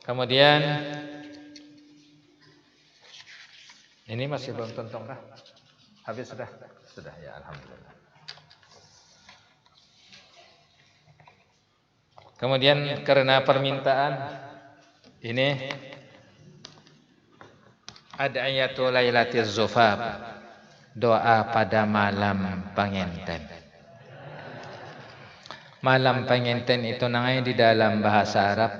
Kemudian ini masih belum tuntung kah? Habis sudah? Sudah ya, alhamdulillah. Kemudian karena permintaan ini ad'iyatu lailatiz zufaf, doa pada malam pengantin. Malam pengantin itu namanya di dalam bahasa Arab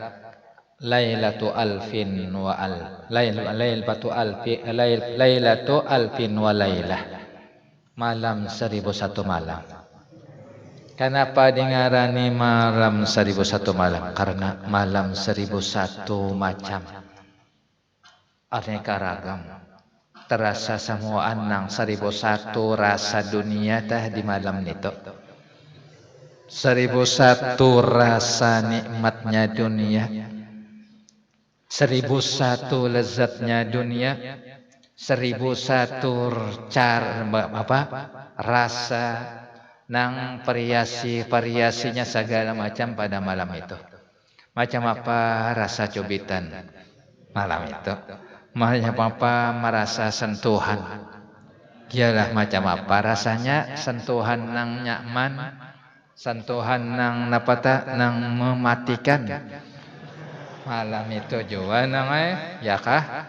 Lailatu alfin wa al Lailatu alfin wa lailah. Malam 1001 malam. Kenapa dingarani malam 1001 malam? Karena malam 1001 macam. Aneka ragam. Terasa semua anang 1001 rasa dunia tah di malam itu. 1001 rasa nikmatnya dunia. 1001 lezatnya dunia. 1001 rasa nang variasinya segala macam pada malam itu. Macam apa rasa cubitan malam itu? Macam apa merasa sentuhan? Iyalah macam apa rasanya sentuhan nang nyaman, sentuhan nang napata nang mematikan. Malam itu juga nang ya kah?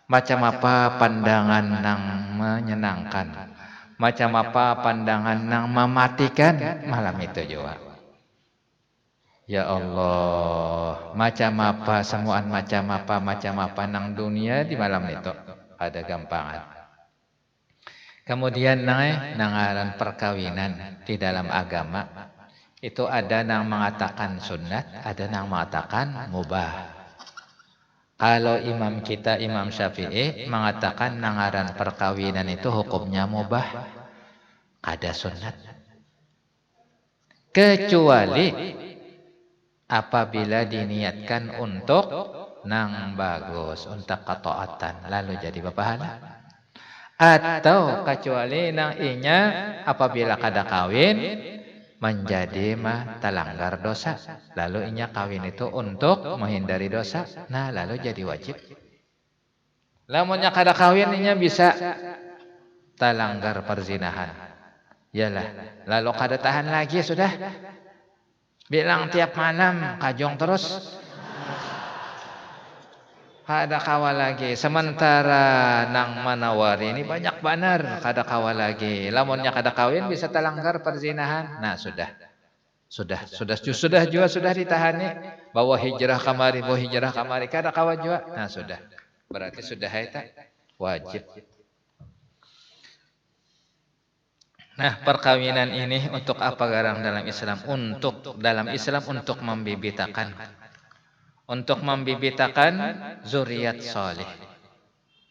Macam apa pandangan nang menyenangkan? Macam apa pandangan nang mematikan? Malam itu juga. Ya Allah, macam apa semuaan macam apa nang dunia di malam itu ada gampangan. Kemudian nangaran perkawinan di dalam agama itu ada nang mengatakan sunat, ada nang mengatakan mubah. Kalau imam kita Imam Syafi'i mengatakan nangaran perkawinan itu hukumnya mubah, ada sunat. Kecuali apabila diniatkan untuk nang bagus, untuk ketaatan, lalu jadi bapahala. Atau kecuali nang inya apabila kada kawin menjadi telanggar dosa. Lalu inya kawin itu untuk menghindari dosa. Nah, lalu jadi wajib. Lamunnya kada kawin inya bisa telanggar perzinahan. Yalah, lalu kada tahan lagi sudah. Bilang tiap malam kajong terus. Kada kawal lagi. Sementara nang manawari ini banyak benar kada kawal lagi. Lamunnya kada kawin bisa telanggar perzinahan. Nah, sudah juga sudah ditahani. Bawa hijrah kamari kada kawal juga. Nah, sudah. Berarti sudah itu wajib. Nah, perkawinan ini untuk apa garang dalam Islam? Dalam Islam untuk membibitakan zuriat soleh.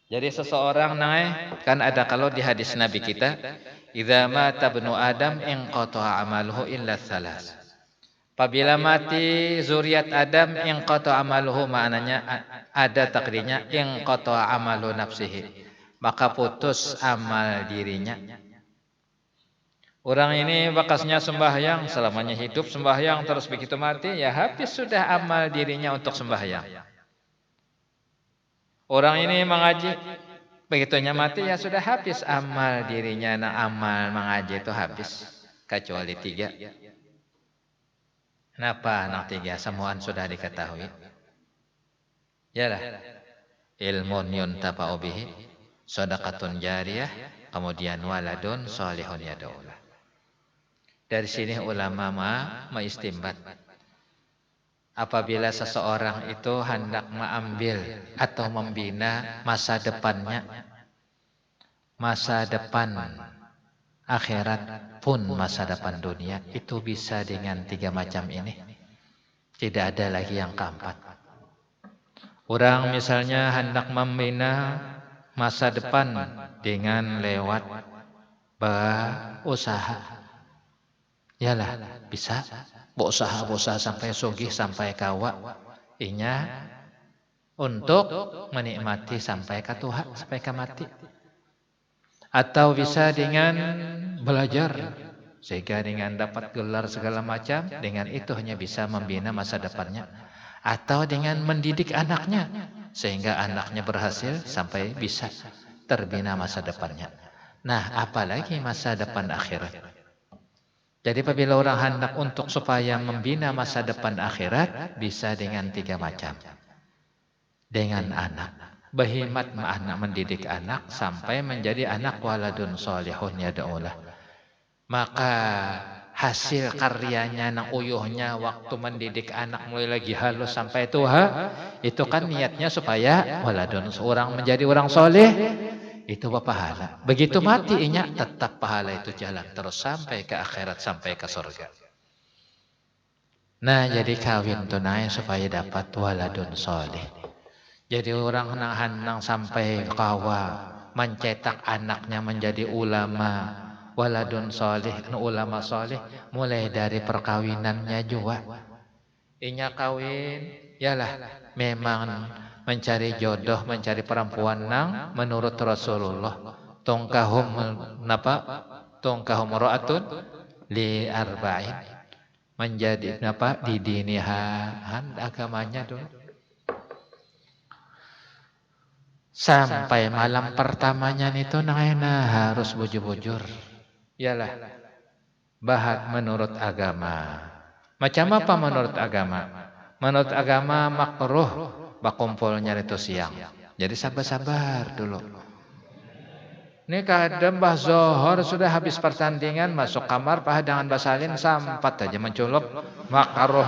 Jadi seseorang kan ada kalau di hadis Nabi kita, idza mata ibnu Adam inqata'a amaluhu illa tsalas. Apabila mati zuriat Adam inqata'a amaluhu, maknanya ada takdirnya inqata'a amalu nafsihi, maka putus amal dirinya. Orang ini bakasnya sembahyang, selamanya hidup sembahyang, terus begitu mati, ya habis sudah amal dirinya untuk sembahyang. Orang ini mengaji, begitunya mati, ya sudah habis amal dirinya, amal mengaji itu habis. Kecuali 3. Kenapa nang 3? Semuaan sudah diketahui. Yalah, ilmun yuntafa'u bihi, shadaqatun jariyah, kemudian waladun shalihun yad'ulah. Dari sini ulama mengistimbat, apabila seseorang itu hendak mengambil atau membina masa depannya, masa depan akhirat pun masa depan dunia, itu bisa dengan 3 macam ini. Tidak ada lagi yang keempat. Orang misalnya hendak membina masa depan dengan lewat berusaha. Yalah, bisa berusaha sampai sugih, sampai kawa. Inya untuk menikmati sampai ke Tuhan, sampai ke mati. Atau bisa dengan belajar, sehingga dengan dapat gelar segala macam, dengan itu hanya bisa membina masa depannya. atau dengan mendidik anaknya sehingga anaknya berhasil sampai bisa terbina masa depannya. Nah, apalagi masa depan akhirat. Jadi apabila orang hendak untuk supaya membina masa depan akhirat, bisa dengan 3 macam. Dengan anak. Berhikmat anak, mendidik anak sampai menjadi anak waladun solihun yad'ulah. Maka hasil karyanya nang uyuhnya waktu mendidik anak mulai lagi halus sampai tua, itu kan niatnya supaya waladun seorang menjadi orang soleh. Itu pahala. Begitu mati inya tetap pahala itu jalan terus sampai ke akhirat, sampai ke surga. Nah, jadi kawin tunai supaya dapat waladun soleh. Jadi orang nang sampai kawa mencetak anaknya menjadi ulama, waladun soleh, ulama soleh, mulai dari perkawinannya juga. Inya kawin, yalah memang mencari jodoh, mencari perempuan nang menurut Rasulullah tongkahum napa tongkahum ra'atun li arba'in, menjadi napa di dinihan agamanya dulu sampai malam pertamanya itu nang harus bujur-bujur, yalah bahat menurut agama. Macam apa menurut agama? Menurut agama makruh bakumpulnya itu siang. Jadi sabar-sabar dulu. Ini kadang Mbah Zohor sudah habis pertandingan masuk kamar pahadangan basalin sampat aja menculuk makruh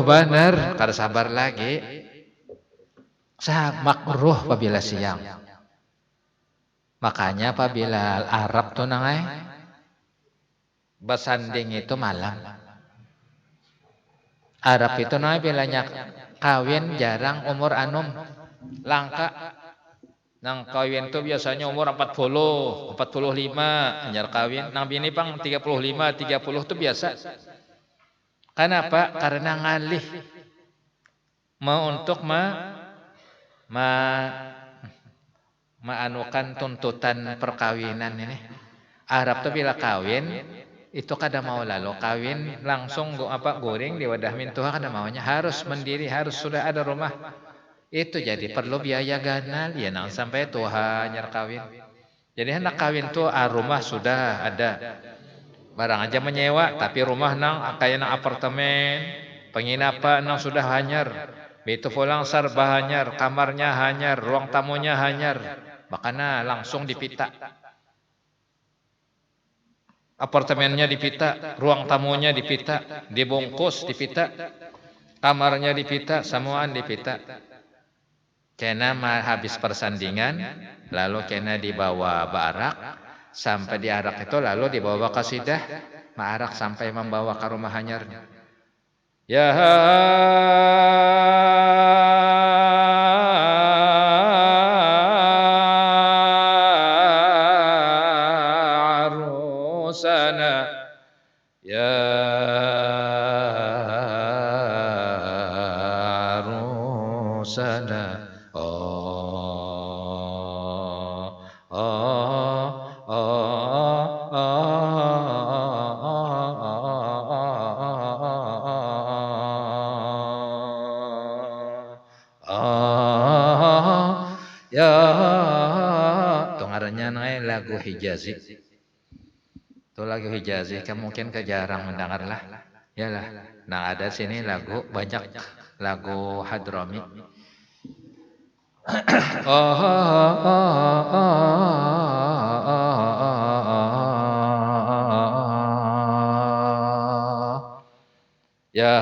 benar. Kada sabar lagi. Makruh apabila siang. Makanya apabila Arab tuh nangai basanding itu malam. Arab itu nangai bilanya kawin jarang umur anum langka. Nang kawin itu biasanya umur 40, 45 anjar kawin. Nang bini pang 35, 30 itu biasa. Kenapa? Karena ngalih mau untuk maanukan tuntutan perkawinan ini. Arab tuh bila kawin itu kada mau lalu kawin langsung goreng di wadah mintuha, kada maunya harus mendiri, harus sudah ada rumah. Itu jadi perlu biaya ganal ya nang sampai tuha nyar kawin. Jadi hendak kawin tuh rumah sudah ada. Barang aja menyewa tapi rumah nang kayak nang apartemen, penginapan nang sudah hanyar. Begitu pulang serba hanyar, kamarnya hanyar, ruang tamunya hanyar. Makanya langsung dipita. Apartemennya dipita, ruang tamunya dipita, dibungkus dipita, kamarnya dipita, semuaan dipita. Kena habis persandingan, lalu kena dibawa barak, sampai di arak itu lalu dibawa ke kasidah, maarak sampai membawa ke rumah hanyarnya. Ya arusana ya arusana ya itu ngarannya lagu Hijazi. Itu lagu Hijazi kamu mungkin kejarang mendengar lah. Yalah. Nah ada sini lagu banyak lagu Hadrami. Ya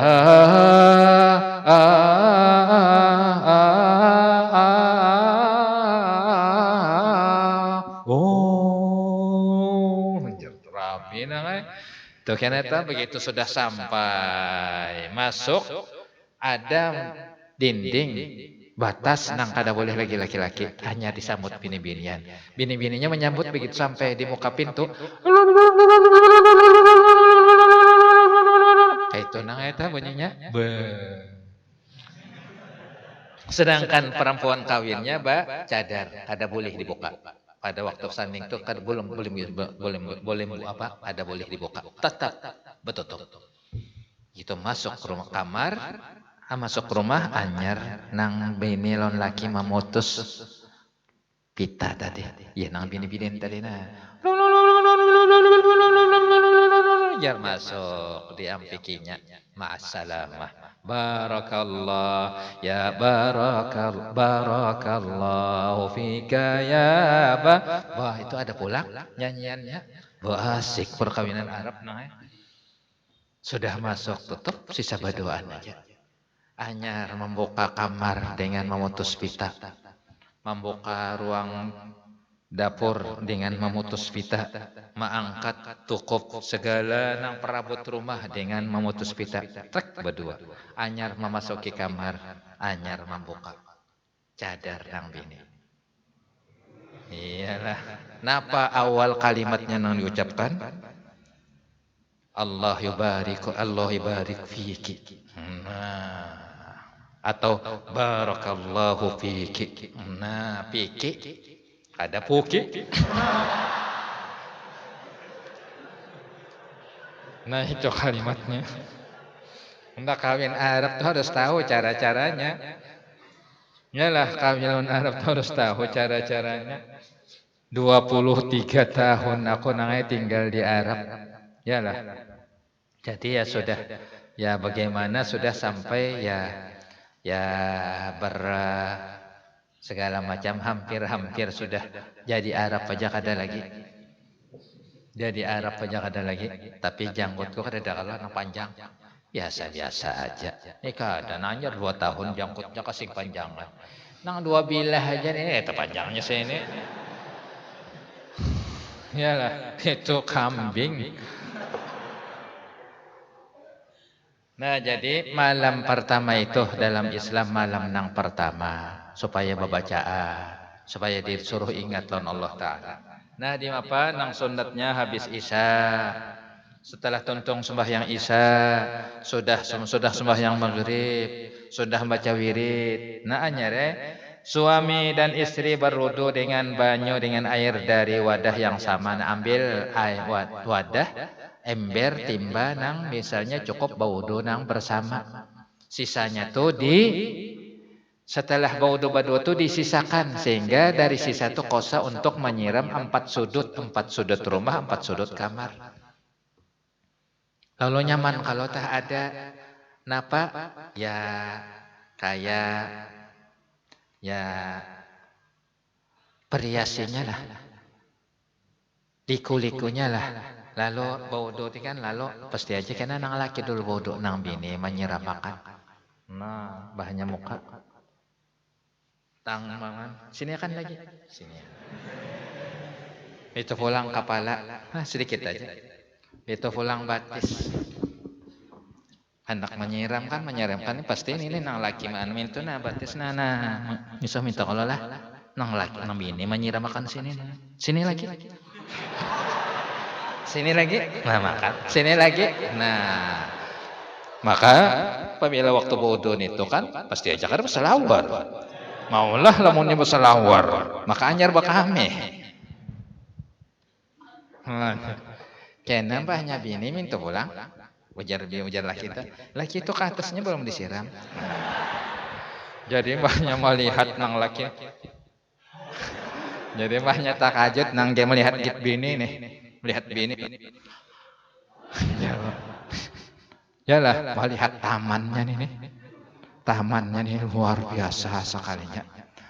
rapi nangai. Tuh kenapa begitu sudah sampai masuk ada dinding batas nang kada boleh lagi laki-laki, hanya disambut bini-binian. Bini-bininya menyambut begitu sampai di muka pintu. Kayak itu nang eta bunyinya. Sedangkan perempuan kawinnya cadar, kada boleh dibuka. Pada waktu sanding itu kada boleh ada boleh dibuka. Tetap betutup. Gitu masuk ke rumah kamar, masuk rumah anyar nang bini lon laki memutus pita tadi. Ya nang bini-bini tadi nah. Jar masuk di ampikinya. Ma'assalamah. Barakallah ya barakallahu fika ya ba. Wah, itu ada pula nyanyiannya. Wah, asik perkawinan Arab nah. Sudah masuk tutup sisa berdoaan aja. Anyar membuka kamar dengan memutus pita. Membuka ruang dapur dengan memutus pita. Mengangkat tukup segala nang perabot rumah dengan memutus pita. Trek berdua. Anyar memasuki kamar. Anyar membuka cadar nang bini. Iyalah. Napa awal kalimatnya nang diucapkan? Allah yubarik fiki. Nah, atau barakallahu fiki. Nah, fiki ada puki. Nah, itu kalimatnya. Hendak kawin Arab tuh harus tahu cara-caranya. Yalah, kawin Arab tuh harus tahu cara-caranya. 23 tahun aku nangai tinggal di Arab. Yalah. Jadi ya sudah, ya bagaimana sudah sampai ya segala macam hampir sudah jadi Arab aja kada lagi. Jadi Arab aja kada lagi, tapi janggutku kada ada kalau nang panjang. Biasa-biasa aja. Kada nanya 2 tahun janggutnya kasih panjangan. Nang 2 bilah aja nih, itu panjangnya sini. Yalah, itu kambing. Nah, jadi malam pertama itu dalam Islam malam nang pertama supaya babacaan, supaya disuruh ingat lawan Allah Ta'ala. Nah, di apa nang sunatnya habis Isya. Setelah tuntung sembahyang Isya, sudah sembahyang Maghrib, sudah baca wirid. Nah, anyare suami dan istri berwudu dengan banyu dengan air dari wadah yang sama. Nah, ambil air wadah, ember, timba nang misalnya cukup baudu nang bersama. Sisanya tuh setelah baudu berdua tuh disisakan sehingga dari sisa tuh kosa untuk menyiram 4 sudut rumah, 4 sudut kamar. Lalu nyaman kalau tak ada napa ya kayak ya periasinya lah, liku-likunya lah. Lalu baudu kan lalu pasti aja kena nang laki dulu baudu nang bini menyiramakan. Nah, bahannya muka. Tangan sini akan lagi. Sini. Itu pulang kepala. Nah, sedikit aja. Itu pulang batis. Hendak menyiramkan pasti ini nang laki man mintu nah batis nah misah minta kalau lah nang laki nang bini menyiramkan sini nah. Sini lagi. Sini lagi. Nah, makan. Sini lagi. Nah, maka apabila waktu baudu itu kan pasti aja kan berselawar. Maulah lamunnya berselawar, maka anyar bakame. Kena mbahnya bini minta pulang. Ujar laki itu. Laki itu ke atasnya belum disiram. Jadi mbahnya melihat nang laki. Jadi mbahnya takajud nang dia melihat bini nih. Melihat bini. Yalah, melihat tamannya nih. Tamannya nih luar biasa sekalinya.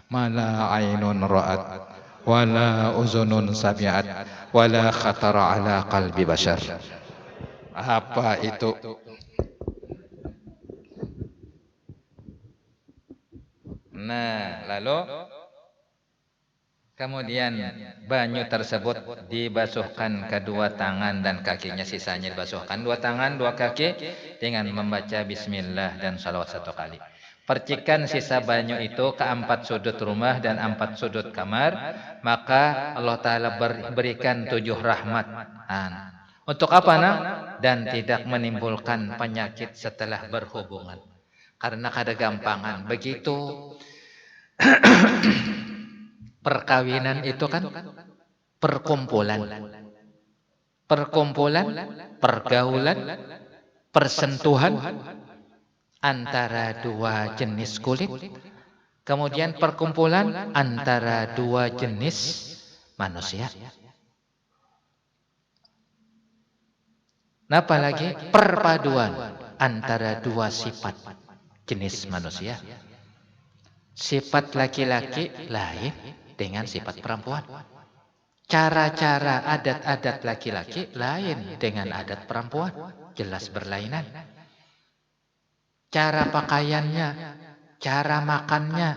Mala ainun ra'at wala uzunun sami'at wala khatara ala qalbi bashar. Apa itu? Nah, lalu kemudian banyu tersebut dibasuhkan kedua tangan dan kakinya, sisanya dibasuhkan 2 tangan 2 kaki dengan membaca bismillah dan salawat 1 kali. Percikan sisa banyu itu ke 4 sudut rumah dan 4 sudut kamar, maka Allah Ta'ala berikan 7 rahmat. Untuk apa nak? Dan tidak menimbulkan penyakit setelah berhubungan. Karena kada gampangan. Begitu perkawinan itu kan perkumpulan, pergaulan, persentuhan, antara dua jenis kulit. Kemudian perkumpulan antara dua jenis manusia. Nah, apalagi perpaduan antara dua sifat jenis manusia. Sifat laki-laki lain dengan sifat perempuan. Cara-cara adat-adat laki-laki lain dengan adat perempuan. Jelas berlainan. Cara pakaiannya, cara makannya,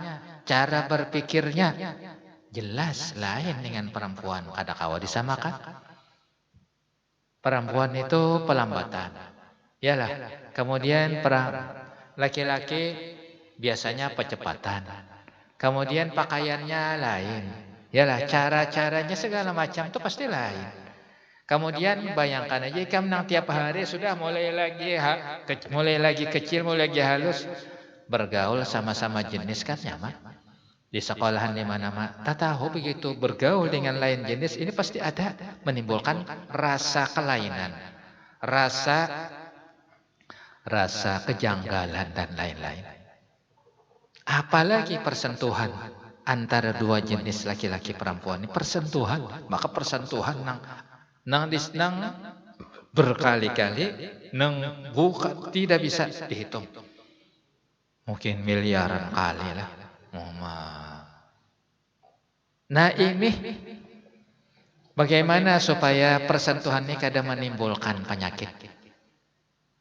cara berpikirnya jelas lain dengan perempuan. Kadang-kadang disamakan. Perempuan itu pelambatan. Yalah. Kemudian laki-laki biasanya percepatan. Kemudian pakaiannya lain. Yalah, cara-caranya segala macam itu pasti lain. Kemudian bayangkan aja ikam nang tiap hari sudah mulai lagi kecil, mulai lagi halus, bergaul sama-sama jenis kan nyaman. Di sekolahan di mana-mana, tak tahu begitu bergaul dengan lain jenis ini pasti ada menimbulkan rasa kelainan, rasa kejanggalan dan lain-lain. Apalagi persentuhan antara dua jenis laki-laki perempuan ini persentuhan, maka persentuhan nang berkali-kali nang bukan tidak bisa dihitung. Mungkin miliaran kali lah. Nah, ini bagaimana supaya persentuhan ini kadang menimbulkan penyakit.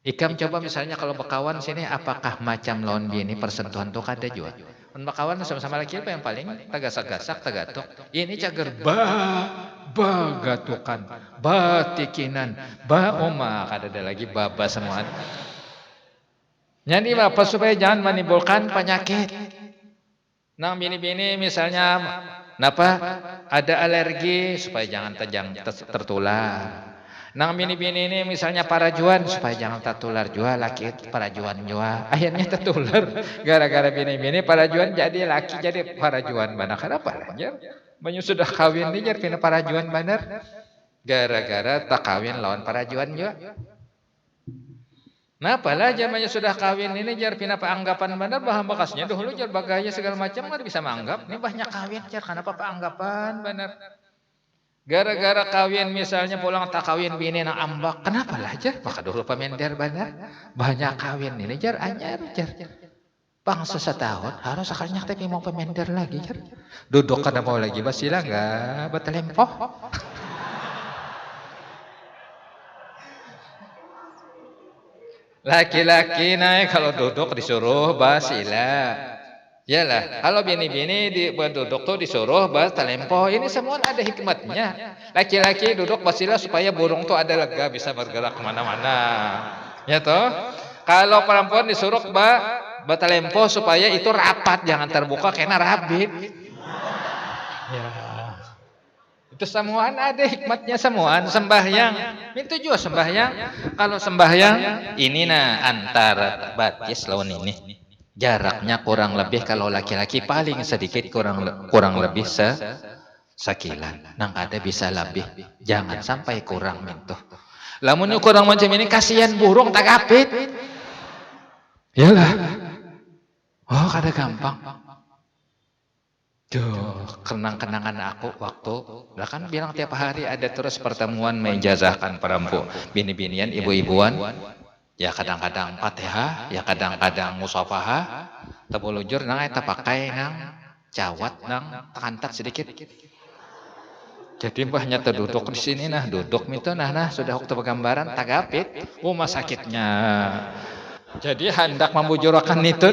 Ikam coba misalnya kalau bekawan sini apakah macam lawan bini persentuhan tuh kada juga. Bekawan sama-sama laki apa yang paling tagasak-gasak tagatok. Ini cager bagatukan, batikinan, oma kada ada lagi baba semua. Jadi apa supaya jangan menimbulkan penyakit. Nang bini-bini misalnya ada alergi supaya jangan tertular. Nang bini-bini ini misalnya parajuan supaya jangan tertular juga laki parajuan juga. Akhirnya tertular gara-gara bini-bini parajuan jadi laki jadi parajuan benar. Kenapa? Banyak sudah kawin nih jadi pina parajuan benar. Gara-gara tak kawin lawan parajuan juga. Nah, apalah zamannya sudah kawin ini jar pina anggapan benar bahan bekasnya dahulu jar bagaya segala macam nggak bisa menganggap. Ini banyak kawin jar kenapa anggapan benar. Gara-gara kawin misalnya pulang tak kawin bini na ambak. Kenapa lah jar? Maka dulu pemender benar. Banyak kawin ini jar anyar jar. Bangsa setahun harus akalnya tapi mau pemender lagi jar. Duduk kada mau lagi basila enggak batalempoh. Laki-laki naik kalau duduk disuruh basila. Yalah, kalau bini-bini duduk tuh disuruh batalempoh. Ini semua ada hikmatnya. Laki-laki duduk basila supaya burung tuh ada lega bisa bergerak kemana-mana. Ya toh? Kalau perempuan disuruh batalempoh supaya itu rapat jangan terbuka kena rabit. Ya. Itu semuaan ada hikmatnya semuaan. Sembahyang itu juga sembahyang. Kalau sembahyang ini antara batis lawan ini jaraknya kurang lebih kalau laki-laki paling sedikit kurang lebih sekilan. Nang ada bisa lebih. Jangan sampai kurang mintuh. Lamun kurang macam ini kasihan burung tak apit. Yalah. Oh kada gampang. Duh, kenang-kenangan aku waktu lah kan bilang tiap hari ada terus pertemuan menjazahkan perempuan bini-binian ibu-ibuan ya kadang-kadang Fatihah ya kadang-kadang musafahah tabulujur nang eta pakai nang cawat nang kantat sedikit jadi mbahnya terduduk di sini nah duduk itu nah sudah waktu penggambaran tagapit sakitnya jadi hendak membujurakan itu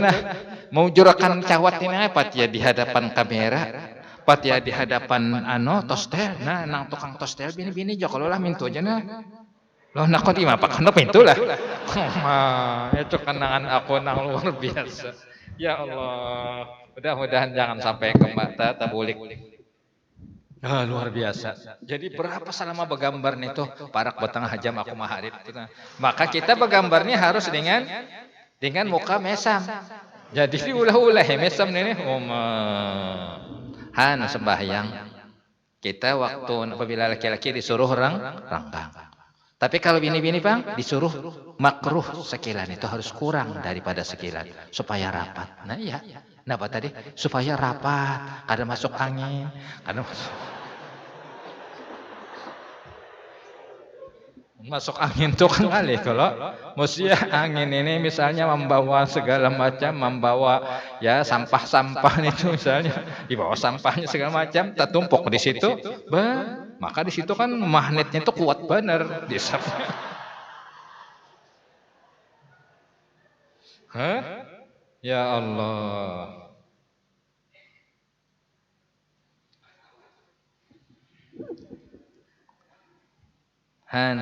mau jurakan cawat ini apa ya di hadapan kamera, pat ya di hadapan tostel. Nah, nang tukang tostel bini-bini jo kalau lah mintu aja nah. Loh nak kok apa kan pintu lah. Itu kenangan aku nang luar biasa. Ya Allah, mudah-mudahan jangan sampai ke mata tabulik. Luar biasa. Jadi berapa selama bergambar nih tuh parak batang jam aku maharip. Maka kita bergambarnya harus dengan muka mesam. Jadi diulah-ulah mesam ini sembahyang. Kita waktu apabila laki-laki disuruh rangkang. Tapi kalau bini-bini Bang disuruh makruh sekilan itu harus kurang daripada sekilan supaya rapat. Nah iya. Kenapa tadi? Supaya rapat, kada masuk angin, kada masuk angin tuh kan kali kalau mesti angin ini misalnya membawa segala macam, membawa ya sampah-sampah itu misalnya dibawa sampahnya segala macam, tertumpuk di situ, maka di situ kan magnetnya tuh kuat bener di Hah? Ya Allah.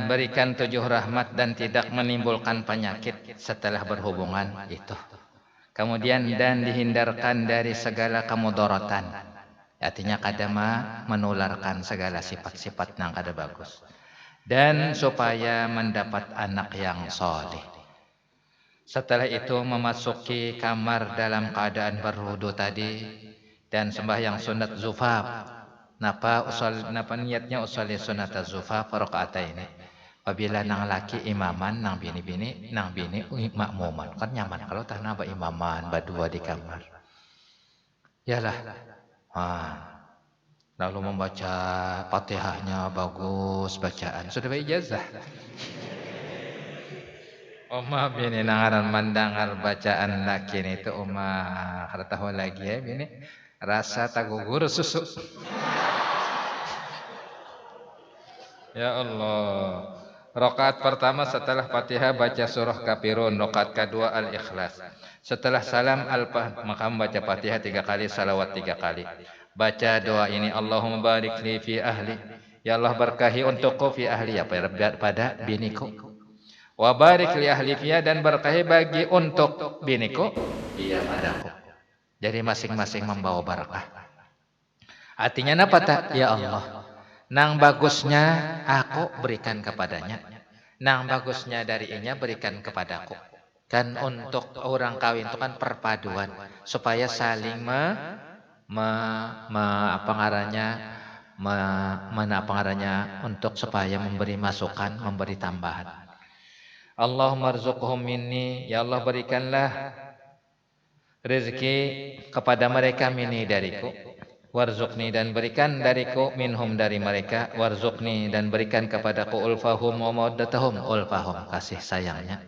Berikan 7 rahmat dan tidak menimbulkan penyakit setelah berhubungan itu. Kemudian dan dihindarkan dari segala kemudorotan. Artinya kadama menularkan segala sifat-sifat yang kada bagus. Dan supaya mendapat anak yang soleh. Setelah itu memasuki kamar dalam keadaan berwudu tadi dan sembahyang sunat zufaf. Napa niatnya usali sunat zufaf rakaataini. Apabila nang laki imaman, nang bini makmuman. Kan nyaman kalau tak napa imaman berdua di kamar. Yalah. Lalu membaca Fatihahnya bagus bacaan. Sudah ijazah. Oma bini nangaran mandangar bacaan laki itu oma kada tahu lagi ya bini rasa tagugur susu. Ya Allah. Rakaat pertama setelah Fatihah baca surah Kafirun, rakaat kedua Al-Ikhlas. Setelah salam maka membaca Fatihah 3 kali, salawat 3 kali. Baca doa ini, Allahumma barik li fi ahli. Ya Allah berkahi untukku fi ahli, ya pada biniku. Wa barik li ahli fiya, dan berkahi bagi untuk biniku iya padaku. Jadi masing-masing membawa barakah. Artinya apa tak? Ya Allah, nang bagusnya aku berikan kepadanya, nang bagusnya dari inya berikan kepadaku. Kan untuk orang kawin itu kan perpaduan supaya saling untuk supaya memberi masukan, memberi tambahan. Allahumma rzuqhum minni, ya Allah berikanlah rezeki kepada mereka minni dariku. Warzuqni, dan berikan dariku minhum dari mereka. Warzuqni, dan berikan kepadaku ulfahum wa mawaddatahum, ulfahum kasih sayangnya.